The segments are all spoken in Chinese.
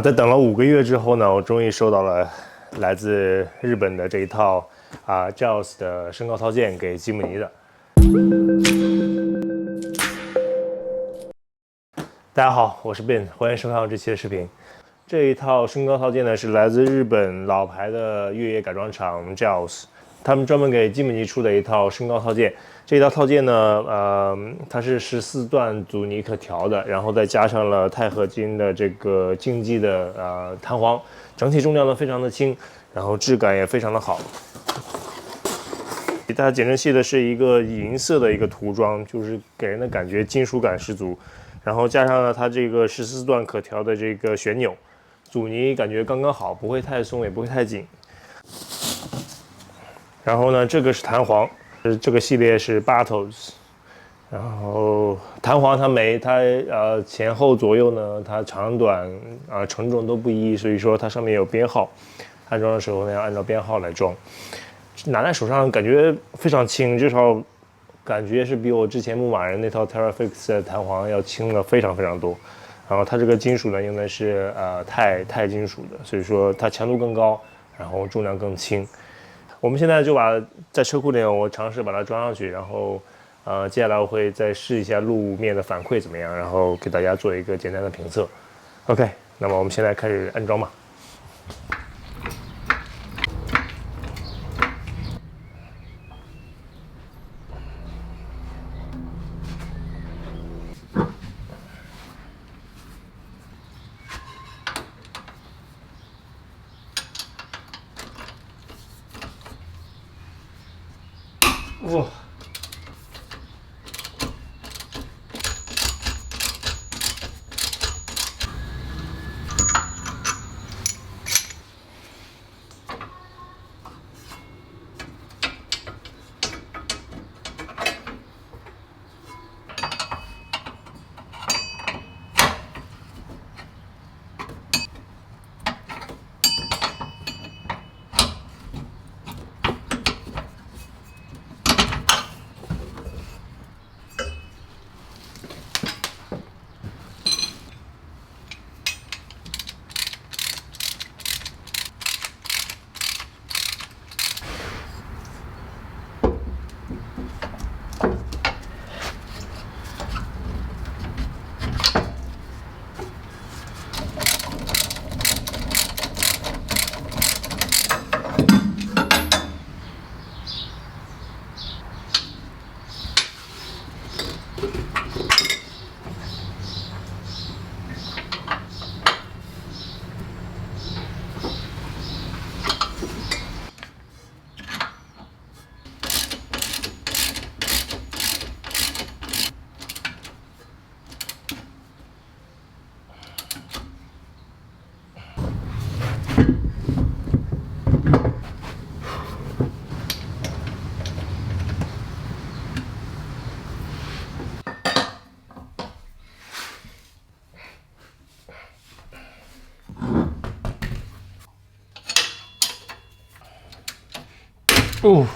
在等了5个月之后呢，我终于收到了来自日本的这一套JAOS 的升高套件给吉姆尼的。大家好，我是 BIN， 欢迎收看这期的视频。这一套升高套件呢是来自日本老牌的越野改装厂 JAOS， 他们专门给吉姆尼出的一套升高套件。这一套套件呢，它是14段阻尼可调的，然后再加上了钛合金的这个竞技的弹簧，整体重量呢非常的轻，然后质感也非常的好。它减震器的是一个银色的一个涂装，就是给人的感觉金属感十足。然后加上了它这个14段可调的这个旋钮，阻尼感觉刚刚好，不会太松也不会太紧。然后呢，这个是弹簧。这个系列是 Battles， 然后弹簧它前后左右呢，它长短承重都不一，所以说它上面有编号，安装的时候呢要按照编号来装。拿在手上感觉非常轻，至少感觉是比我之前牧马人那套 Terrafix 的弹簧要轻了非常非常多。然后它这个金属呢用的是钛金属的，所以说它强度更高，然后重量更轻。我们现在就在车库里，我尝试把它装上去，然后接下来我会再试一下路面的反馈怎么样，然后给大家做一个简单的评测。OK， 那么我们现在开始安装吧。哇！哦。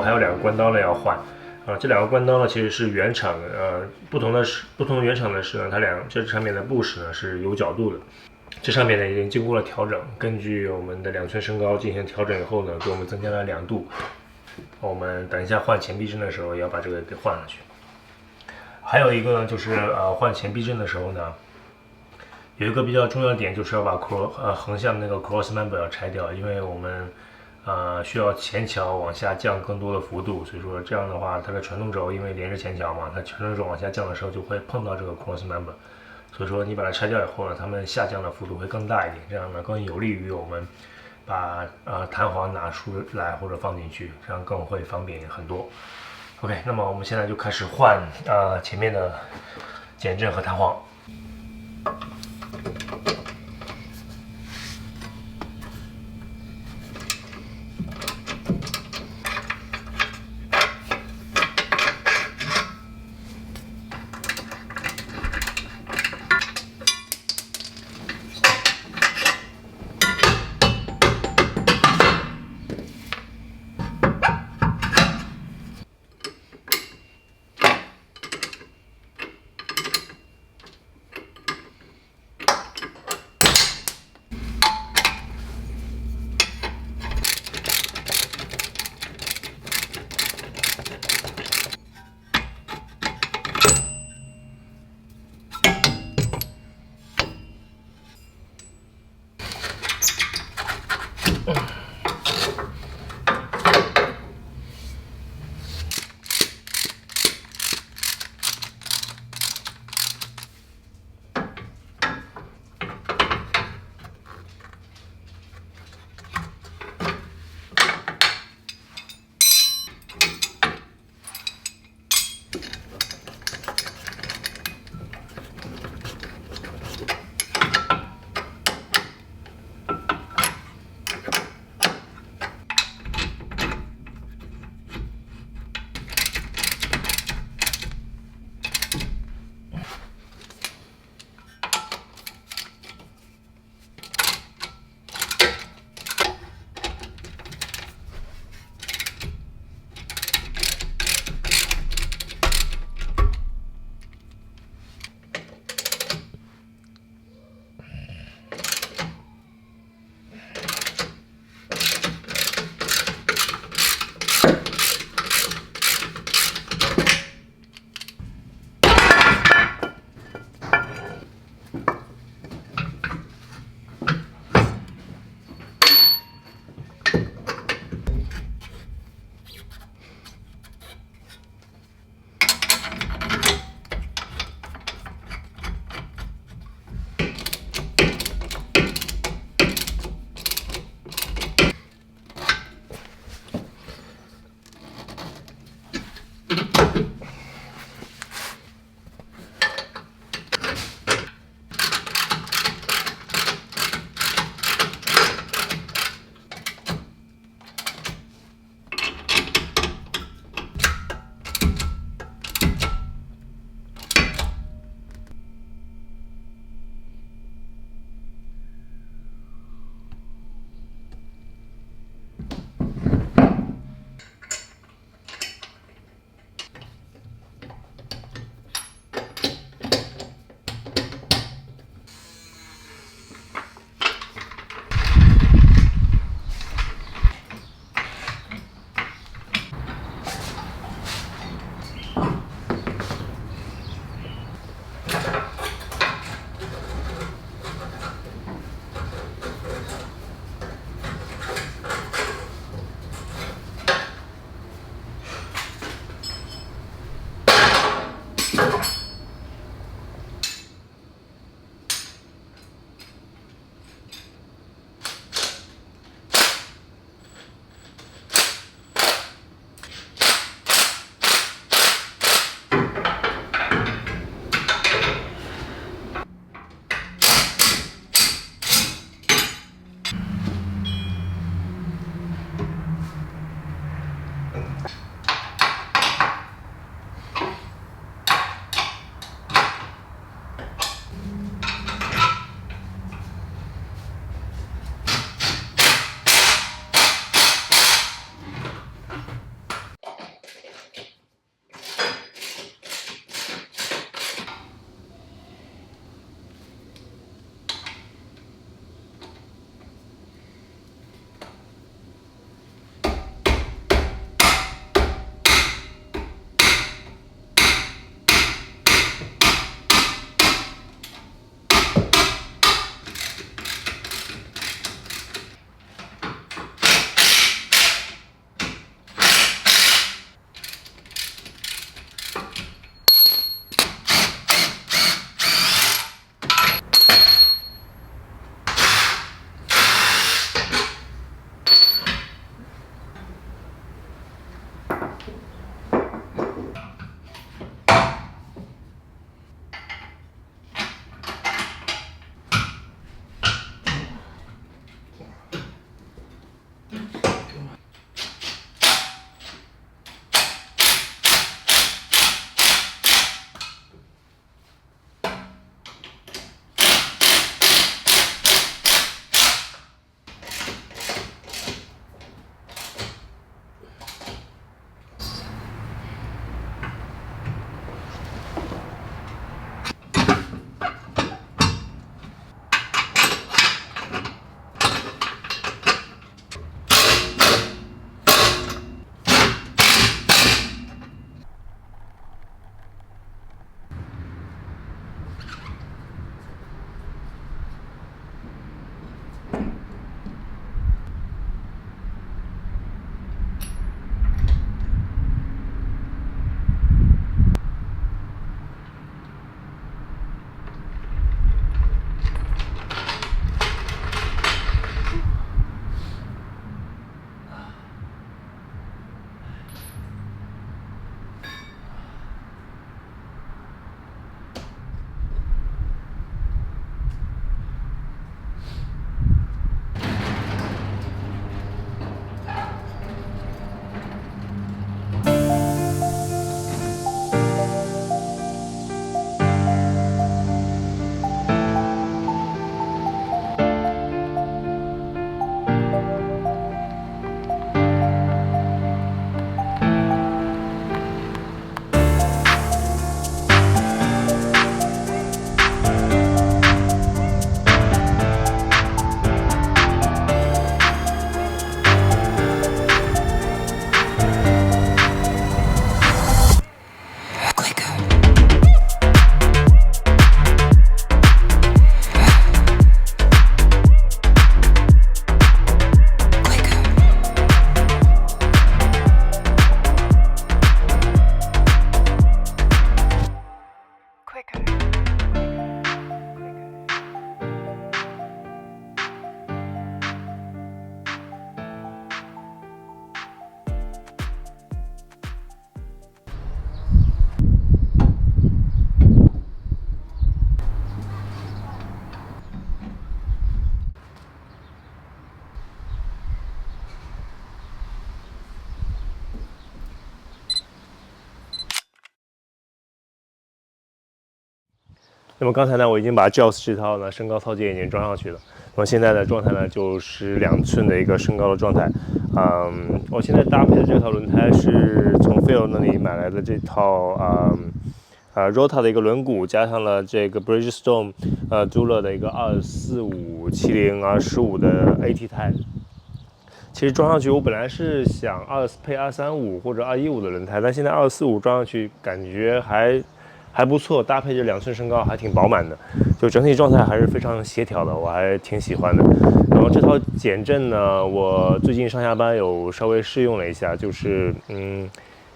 还有2个关刀呢要换。这2个关刀呢其实是原厂的，不同原厂的是呢，这上面的布饰呢是有角度的。这上面呢已经经过了调整，根据我们的2寸升高进行调整以后呢，给我们增加了2度。我们等一下换前避震的时候也要把这个给换上去。还有一个呢，就是换前避震的时候呢，有一个比较重要的点，就是要把横向那个 cross member 要拆掉，因为我们需要前桥往下降更多的幅度，所以说这样的话，它的传动轴因为连着前桥嘛，它传动轴往下降的时候就会碰到这个 cross member， 所以说你把它拆掉以后呢，它们下降的幅度会更大一点，这样呢更有利于我们把弹簧拿出来或者放进去，这样更会方便很多。OK， 那么我们现在就开始换前面的减震和弹簧。那么刚才呢，我已经把 JAOS 这套呢升高套件已经装上去了。那么现在的状态呢，就是2寸的一个升高的状态。我现在搭配的这套轮胎是从 Phil 那里买来的这套Rota 的一个轮毂，加上了这个 Bridgestone Dula 的一个245/70/15的 AT 胎。其实装上去，我本来是想配235或者215的轮胎，但现在245装上去感觉还不错，搭配这2寸升高还挺饱满的，就整体状态还是非常协调的，我还挺喜欢的。然后这套减震呢，我最近上下班有稍微试用了一下，就是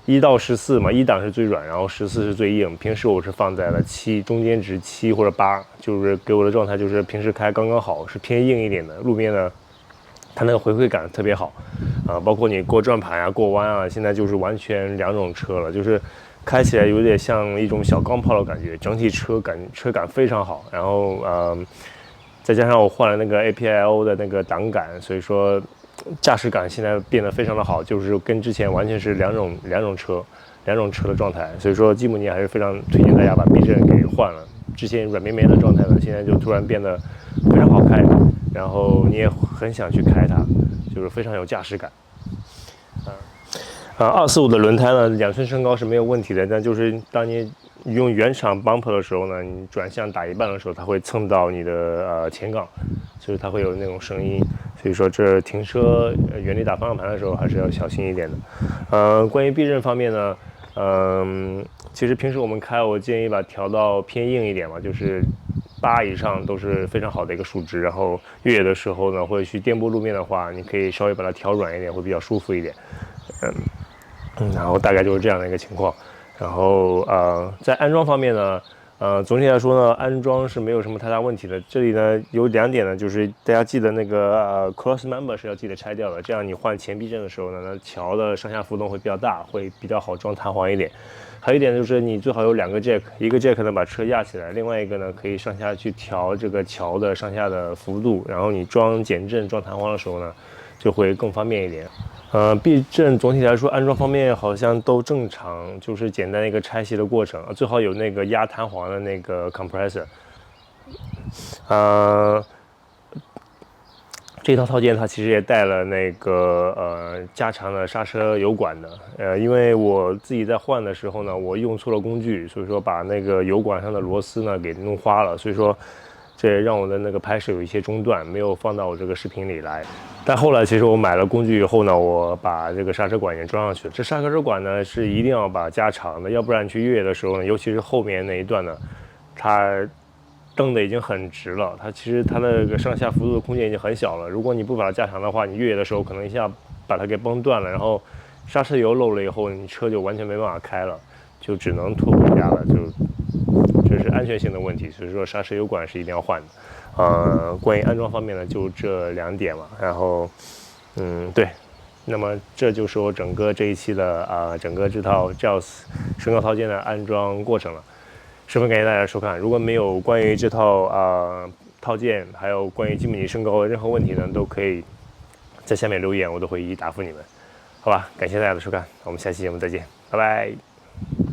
1到14嘛，1档是最软，然后14是最硬。平时我是放在了7，中间值7或者8，就是给我的状态就是平时开刚刚好，是偏硬一点的。路面呢，它那个回馈感特别好，包括你过转盘啊、过弯啊，现在就是完全2种车了，就是开起来有点像一种小钢炮的感觉，整体车感非常好。然后再加上我换了那个 APIO 的那个档杆，所以说驾驶感现在变得非常的好，就是跟之前完全是两种车的状态。所以说吉姆尼还是非常推荐大家把避震给换了，之前软绵绵的状态呢，现在就突然变得非常好开，然后你也很想去开它，就是非常有驾驶感。245的轮胎呢，2寸升高是没有问题的，但就是当你用原厂 bumper 的时候呢，你转向打一半的时候，它会蹭到你的前杠，所以它会有那种声音。所以说这停车原地打方向盘的时候还是要小心一点的。关于避震方面呢，其实平时我们开，我建议把调到偏硬一点嘛，就是8以上都是非常好的一个数值。然后越野的时候呢，或者去颠簸路面的话，你可以稍微把它调软一点，会比较舒服一点。然后大概就是这样的一个情况。然后在安装方面呢，总体来说呢，安装是没有什么太大问题的。这里呢有2点呢，就是大家记得那个cross member 是要记得拆掉的，这样你换前避震的时候呢，那桥的上下浮动会比较大，会比较好装弹簧一点。还有一点就是你最好有2个 jack， 一个 jack 呢把车压起来，另外一个呢可以上下去调这个桥的上下的幅度，然后你装减震、装弹簧的时候呢，就会更方便一点。避震总体来说安装方面好像都正常，就是简单一个拆卸的过程，最好有那个压弹簧的那个 compressor。这套套件它其实也带了那个加长的刹车油管的，因为我自己在换的时候呢，我用错了工具，所以说把那个油管上的螺丝呢给弄花了，所以说这也让我的那个拍摄有一些中断，没有放到我这个视频里来。但后来其实我买了工具以后呢，我把这个刹车管也装上去了。这刹车管呢是一定要把加长的，要不然去越野的时候呢，尤其是后面那一段呢，它蹬的已经很直了，它其实它那个上下幅度的空间已经很小了。如果你不把它加长的话，你越野的时候可能一下把它给崩断了，然后刹车油漏了以后，你车就完全没办法开了，就只能拖回家了，这是安全性的问题。所以说刹车油管是一定要换的。关于安装方面呢，就这2点嘛。然后，对，那么这就是我整个这一期的整个这套 JAOS 升高套件的安装过程了。十分感谢大家收看。如果没有关于这套套件，还有关于吉姆尼升高的任何问题呢，都可以在下面留言，我都会一一答复你们。好吧，感谢大家的收看，我们下期节目再见，拜拜。